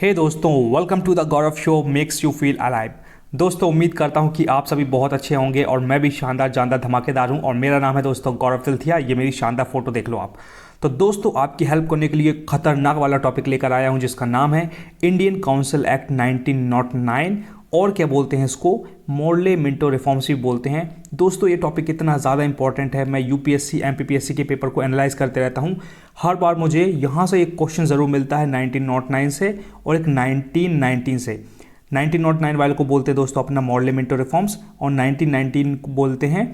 हे दोस्तों, welcome to the Gaurav show makes you feel alive. दोस्तों, उम्मीद करता हूं कि आप सभी बहुत अच्छे होंगे और मैं भी शानदार जानदार धमाकेदार हूं। और मेरा नाम है दोस्तों गौरव तिलथिया। ये मेरी शानदार फोटो देख लो आप। तो दोस्तों, आपकी हेल्प करने के लिए खतरनाक वाला टॉपिक लेकर आया हूं जिसका नाम है इंडियन काउंसिल एक्ट 1909 और क्या बोलते हैं इसको, मोर्ले मिंटो रिफॉर्म्स भी बोलते हैं। दोस्तों, ये टॉपिक इतना ज़्यादा इंपॉर्टेंट है, मैं यूपीएससी एमपीपीएससी के पेपर को एनालाइज करते रहता हूँ। हर बार मुझे यहाँ से एक क्वेश्चन ज़रूर मिलता है 1909 से और एक 1919 से। 1909 वाले को बोलते हैं दोस्तों अपना मोर्ले मिंटो रिफॉर्म्स और 1919 को बोलते हैं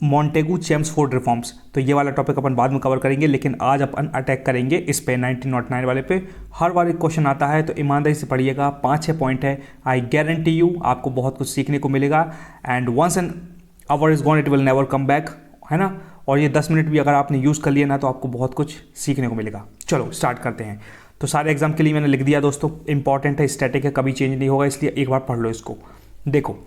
मॉन्टेगू चेम्सफोर्ड रिफॉर्म्स। तो ये वाला टॉपिक अपन बाद में कवर करेंगे, लेकिन आज अपन अटैक करेंगे इस पे 1909 वाले पे। हर बार एक क्वेश्चन आता है तो ईमानदारी से पढ़िएगा, 5-6 पॉइंट है। आई गारंटी यू आपको बहुत कुछ सीखने को मिलेगा। And once an hour is gone it will never come back, है ना। और ये 10 मिनट भी अगर आपने यूज़ कर लिया ना तो आपको बहुत कुछ सीखने को मिलेगा। चलो स्टार्ट करते हैं। तो सारे एग्जाम के लिए मैंने लिख दिया दोस्तों, इंपॉर्टेंट है, स्टैटिक है, कभी चेंज नहीं होगा, इसलिए एक बार पढ़ लो इसको। देखो,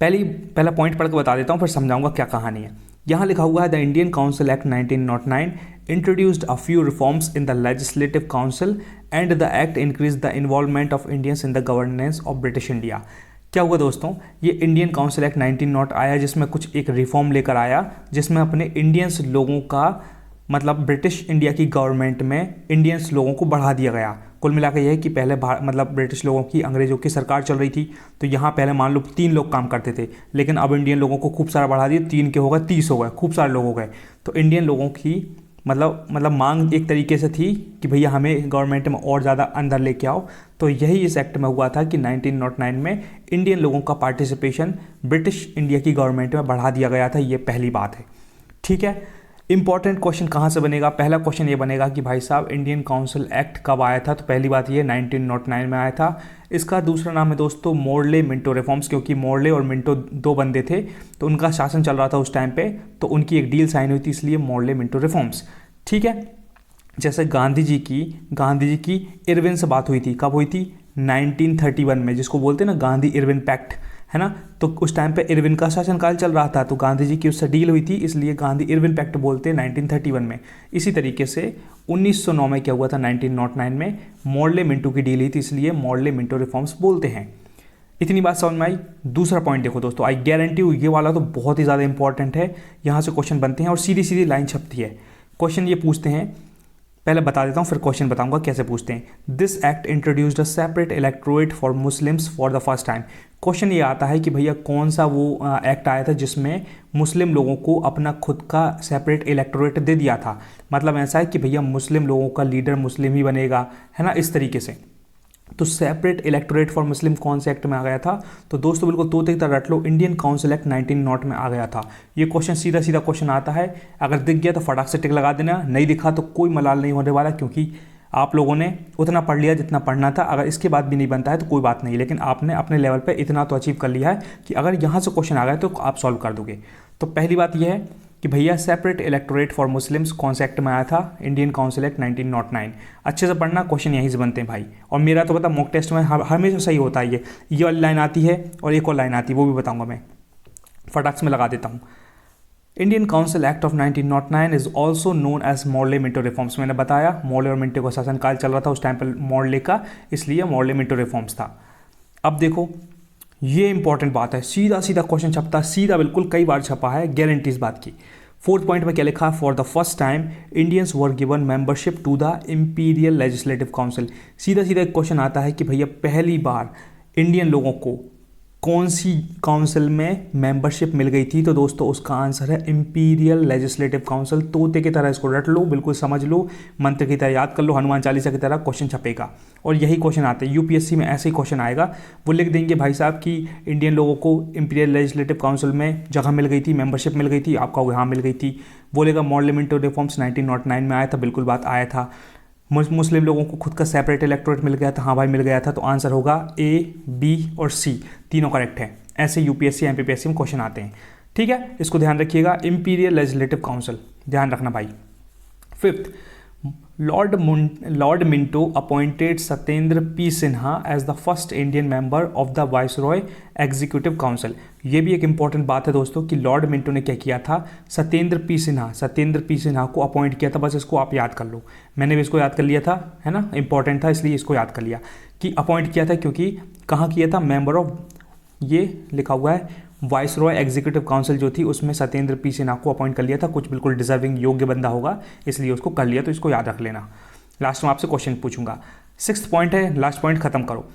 पहला पॉइंट पढ़ के बता देता हूँ, फिर समझाऊंगा क्या कहानी है। यहाँ लिखा हुआ है the Indian council act 1909 introduced a few reforms in the legislative council and the act increase the involvement of Indians in the governance of British India. क्या हुआ दोस्तों, ये इंडियन काउंसिल एक्ट 1909 आया जिसमें कुछ एक रिफॉर्म लेकर आया, जिसमें अपने इंडियंस लोगों का मतलब ब्रिटिश इंडिया की गवर्नमेंट में इंडियंस लोगों को बढ़ा दिया गया। कुल मिला के यह है कि पहले मतलब ब्रिटिश लोगों की, अंग्रेज़ों की सरकार चल रही थी, तो यहाँ पहले मान लो 3 लोग काम करते थे, लेकिन अब इंडियन लोगों को खूब सारा बढ़ा दिया, 3 के हो गए 30 हो गए, खूब सारे लोग हो गए। तो इंडियन लोगों की मतलब मांग एक तरीके से थी कि भैया हमें गवर्नमेंट में और ज़्यादा अंदर लेके आओ। तो यही इस एक्ट में हुआ था कि 1909 में इंडियन लोगों का पार्टिसिपेशन ब्रिटिश इंडिया की गवर्नमेंट में बढ़ा दिया गया था। ये पहली बात है, ठीक है। इंपॉर्टेंट क्वेश्चन कहाँ से बनेगा, पहला क्वेश्चन ये बनेगा कि भाई साहब इंडियन काउंसिल एक्ट कब आया था। तो पहली बात ये 1909 में आया था। इसका दूसरा नाम है दोस्तों मोर्ले मिंटो रिफॉर्म्स, क्योंकि मोर्ले और मिंटो 2 बंदे थे, तो उनका शासन चल रहा था उस टाइम पे, तो उनकी एक डील साइन हुई थी, इसलिए मोर्ले मिंटो रिफॉर्म्स, ठीक है। जैसे गांधी जी की इरविन से बात हुई थी, कब हुई थी, 1931 में, जिसको बोलते हैं ना गांधी इरविन पैक्ट, है ना। तो उस टाइम पे इरविन का शासनकाल चल रहा था, तो गांधी जी की उससे डील हुई थी, इसलिए गांधी इरविन पैक्ट बोलते हैं 1931 में। इसी तरीके से 1909 में क्या हुआ था, 1909 में मोर्ले मिंटो की डील हुई थी, इसलिए मोर्ले मिंटो रिफॉर्म्स बोलते हैं। इतनी बात समझ में आई। दूसरा पॉइंट देखो दोस्तों, आई गारंटी यू ये वाला तो बहुत ही ज़्यादा इंपॉर्टेंट है। यहाँ से क्वेश्चन बनते हैं और सीधी सीधी लाइन छपती है। क्वेश्चन ये पूछते हैं, पहले बता देता हूँ फिर क्वेश्चन बताऊंगा कैसे पूछते हैं। This act introduced a separate electorate for Muslims for the first time. Question ये आता है कि भैया कौन सा वो एक्ट आया था जिसमें मुस्लिम लोगों को अपना खुद का सेपरेट इलेक्टोरेट दे दिया था। मतलब ऐसा है कि भैया मुस्लिम लोगों का लीडर मुस्लिम ही बनेगा, है ना, इस तरीके से। तो सेपरेट इलेक्टोरेट फॉर मुस्लिम कौन से एक्ट में आ गया था, तो दोस्तों बिल्कुल तोते की तरह रट लो, इंडियन काउंसिल एक्ट 1909 में आ गया था। ये क्वेश्चन सीधा सीधा क्वेश्चन आता है, अगर दिख गया तो फटाक से टिक लगा देना, नहीं दिखा तो कोई मलाल नहीं होने वाला, क्योंकि आप लोगों ने उतना पढ़ लिया जितना पढ़ना था। अगर इसके बाद भी नहीं बनता है तो कोई बात नहीं, लेकिन आपने अपने लेवल पे इतना तो अचीव कर लिया है कि अगर यहाँ से क्वेश्चन आ गया तो आप सॉल्व कर दोगे। तो पहली बात यह है कि भैया सेपरेट इलेक्टोरेट फॉर मुस्लिम्स कौन से एक्ट में आया था, इंडियन काउंसिल एक्ट 1909। अच्छे से पढ़ना, क्वेश्चन यहीं से बनते हैं भाई। और मेरा तो पता मॉक टेस्ट में हमेशा सही होता है। ये वाली लाइन आती है और एक और लाइन आती है, वो भी बताऊंगा मैं, फटाक से में लगा देता हूँ। Indian council act of 1909 is also known as Morley Minto reforms. मैंने बताया मोर्ले और मिंटो का शासनकाल चल रहा था उस टाइम पर मोर्ले का, इसलिए मोर्ले मिंटो रिफॉर्म्स था। अब देखो, ये इंपॉर्टेंट बात है, सीधा सीधा क्वेश्चन छपता है, सीधा बिल्कुल, कई बार छपा है, गारंटी इस बात की। 4th पॉइंट में क्या लिखा, for the first time Indians were given membership to the imperial legislative council. सीधा सीधा एक क्वेश्चन आता है कि भैया पहली बार इंडियन लोगों को कौन सी काउंसिल में मेंबरशिप मिल गई थी, तो दोस्तों उसका आंसर है इंपीरियल लेजिस्लेटिव काउंसिल। तोते की तरह इसको रट लो, बिल्कुल समझ लो, मंत्र की तरह याद कर लो, हनुमान चालीसा की तरह क्वेश्चन छपेगा। और यही क्वेश्चन आते हैं यूपीएससी में, ऐसे ही क्वेश्चन आएगा। वो लिख देंगे भाई साहब कि इंडियन लोगों को इंपीरियल लेजिस्लेटिव काउंसिल में जगह मिल गई थी, मेंबरशिप मिल गई थी, आपका यहाँ मिल गई थी। बोलेगा मोर्ले मिंटो रिफॉर्म्स 1909 में आया था, बिल्कुल बात आया था। मुस्लिम लोगों को खुद का सेपरेट इलेक्टोरेट मिल गया था, हाँ भाई मिल गया था। तो आंसर होगा ए, बी और सी, तीनों करेक्ट है। ऐसे यूपीएससी एमपीपीएससी में क्वेश्चन आते हैं, ठीक है, इसको ध्यान रखिएगा। इंपीरियल लेजिस्लेटिव काउंसिल ध्यान रखना भाई। 5th, lord Minto appointed Satyendra P Sinha as the first Indian member of the viceroy executive council. ये भी एक इंपॉर्टेंट बात है दोस्तों कि लॉर्ड मिंटो ने क्या किया था, सत्येंद्र पी सिन्हा को अपॉइंट किया था। बस इसको आप याद कर लो, मैंने भी इसको याद कर लिया था, है ना, इंपॉर्टेंट था इसलिए इसको याद कर लिया कि अपॉइंट किया था, क्योंकि कहाँ किया था, मेंबर ऑफ, ये लिखा हुआ है वाइसरॉय एग्जीक्यूटिव काउंसिल जो थी उसमें सत्येंद्र पी सिन्हा को अपॉइंट कर लिया था। कुछ बिल्कुल डिजर्विंग योग्य बंदा होगा इसलिए उसको कर लिया, तो इसको याद रख लेना। लास्ट में आपसे क्वेश्चन पूछूंगा। 6th पॉइंट है, लास्ट पॉइंट खत्म करो।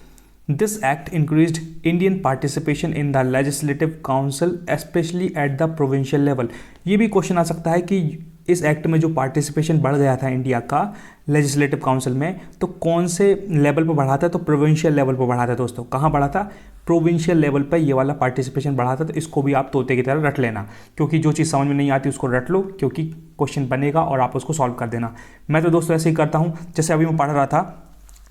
This act increased Indian participation in the legislative council specially at the provincial level. ये भी क्वेश्चन आ सकता है कि इस एक्ट में जो पार्टिसिपेशन बढ़ गया था इंडिया का लेजिस्लेटिव काउंसिल में, तो कौन से लेवल पर बढ़ा था, तो प्रोविंशियल लेवल पर बढ़ा था दोस्तों। कहाँ बढ़ा था, प्रोविंशियल लेवल पर ये वाला पार्टिसिपेशन बढ़ा था। तो इसको भी आप तोते की तरह रट लेना, क्योंकि जो चीज़ समझ में नहीं आती उसको रट लो, क्योंकि क्वेश्चन बनेगा और आप उसको सॉल्व कर देना। मैं तो दोस्तों ऐसे ही करता हूँ, जैसे अभी मैं पढ़ रहा था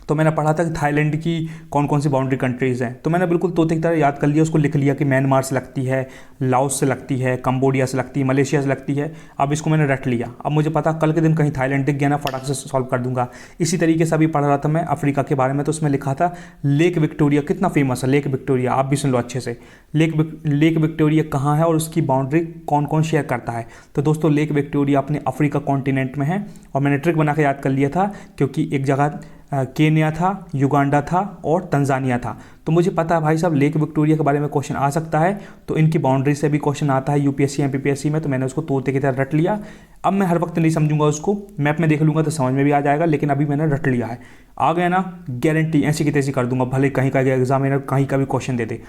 तो मैंने पढ़ा था कि थाईलैंड की कौन कौन सी बाउंड्री कंट्रीज़ हैं, तो मैंने बिल्कुल तोते की तरह याद कर लिया, उसको लिख लिया कि म्यांमार से लगती है, लाओस से लगती है, कंबोडिया से लगती है, मलेशिया से लगती है। अब इसको मैंने रट लिया, अब मुझे पता कल के दिन कहीं थाईलैंड दिख गया ना, फटाक से सॉल्व कर दूंगा। इसी तरीके से अभी पढ़ रहा था मैं अफ्रीका के बारे में, तो उसमें लिखा था लेक विक्टोरिया, कितना फेमस है लेक विक्टोरिया, आप भी सुन लो अच्छे से। लेक विक्टोरिया कहाँ है और उसकी बाउंड्री कौन कौन शेयर करता है। तो दोस्तों लेक विक्टोरिया अपने अफ्रीका कॉन्टिनेंट में है, और मैंने ट्रिक बना के याद कर लिया था क्योंकि एक जगह केन्या था, युगांडा था और तंजानिया था। तो मुझे पता है भाई साहब लेक विक्टोरिया के बारे में क्वेश्चन आ सकता है, तो इनकी बाउंड्री से भी क्वेश्चन आता है यूपीएससी एमपीपीएससी में, तो मैंने उसको तोते की तरह रट लिया। अब मैं हर वक्त नहीं समझूंगा उसको, मैप में देख लूंगा तो समझ में भी आ जाएगा, लेकिन अभी मैंने रट लिया है। आ गया ना, गारंटी ऐसी की तैसी कर दूंगा, भले कहीं का एग्जामिनर कहीं का भी क्वेश्चन दे दे।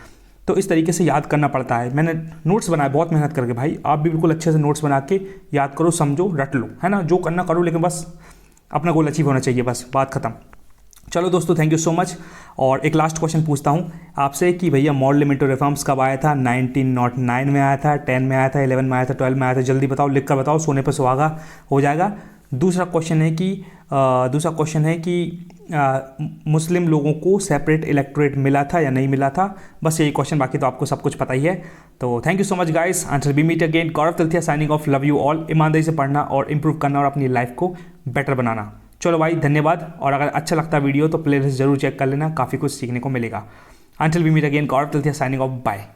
तो इस तरीके से याद करना पड़ता है। मैंने नोट्स बनाए बहुत मेहनत करके, भाई आप भी बिल्कुल अच्छे से नोट्स बना के याद करो, समझो, रट लो, है ना, जो करना करो, लेकिन बस अपना गोल अचीव होना चाहिए, बस बात खत्म। चलो दोस्तों, थैंक यू सो मच। और एक लास्ट क्वेश्चन पूछता हूँ आपसे कि भैया मॉडल लिमिट रिफॉर्म्स कब आया था। 1909 में आया था, 10 में आया था, 11 में आया था, 12 में आया था। जल्दी बताओ, लिख कर बताओ, सोने पर सुहागा हो जाएगा। दूसरा क्वेश्चन है कि मुस्लिम लोगों को सेपरेट इलेक्टोरेट मिला था या नहीं मिला था। बस यही क्वेश्चन, बाकी तो आपको सब कुछ पता ही है। तो thank you so much guys, until we meet again. Gaurav Tilthiya signing off, love you all. ईमानदारी से पढ़ना और इंप्रूव करना और अपनी लाइफ को बेटर बनाना। चलो भाई, धन्यवाद। और अगर अच्छा लगता वीडियो तो प्लेलिस्ट जरूर चेक कर लेना, काफ़ी कुछ सीखने को मिलेगा। Until we meet again, Gaurav Tilthiya signing off, bye.